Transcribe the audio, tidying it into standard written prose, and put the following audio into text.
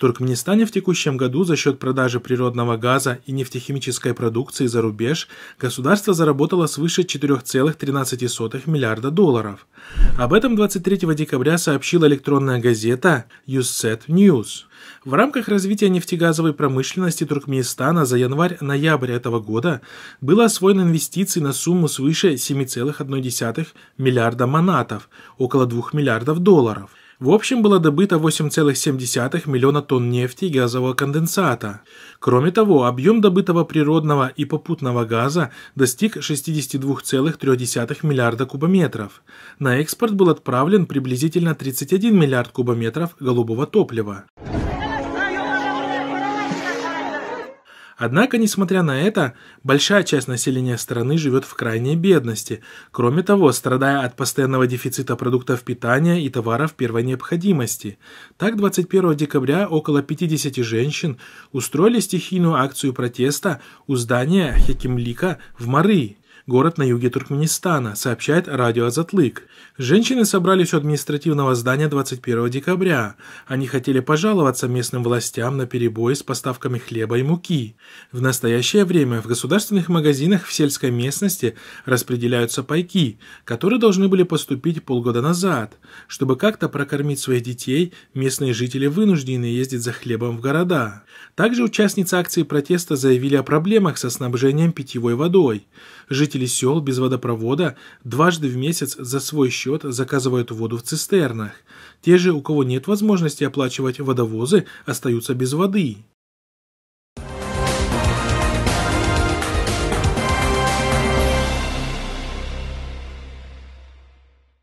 Туркменистане в текущем году за счет продажи природного газа и нефтехимической продукции за рубеж государство заработало свыше 4,13 миллиарда долларов. Об этом 23 декабря сообщила электронная газета Ussat News. В рамках развития нефтегазовой промышленности Туркменистана за январь-ноябрь этого года было освоено инвестиций на сумму свыше 7,1 миллиарда манатов, около 2 миллиардов долларов. В общем, было добыто 8,7 миллиона тонн нефти и газового конденсата. Кроме того, объем добытого природного и попутного газа достиг 62,3 миллиарда кубометров. На экспорт был отправлен приблизительно 31 миллиард кубометров голубого топлива. Однако, несмотря на это, большая часть населения страны живет в крайней бедности, кроме того, страдая от постоянного дефицита продуктов питания и товаров первой необходимости. Так, 21 декабря около 50 женщин устроили стихийную акцию протеста у здания Хекимлика в Мары, город на юге Туркменистана, сообщает радио Азатлык. Женщины собрались у административного здания 21 декабря. Они хотели пожаловаться местным властям на перебои с поставками хлеба и муки. В настоящее время в государственных магазинах в сельской местности распределяются пайки, которые должны были поступить полгода назад. Чтобы как-то прокормить своих детей, местные жители вынуждены ездить за хлебом в города. Также участницы акции протеста заявили о проблемах со снабжением питьевой водой. Жители сел без водопровода дважды в месяц за свой счет заказывают воду в цистернах. Те же, у кого нет возможности оплачивать водовозы, остаются без воды.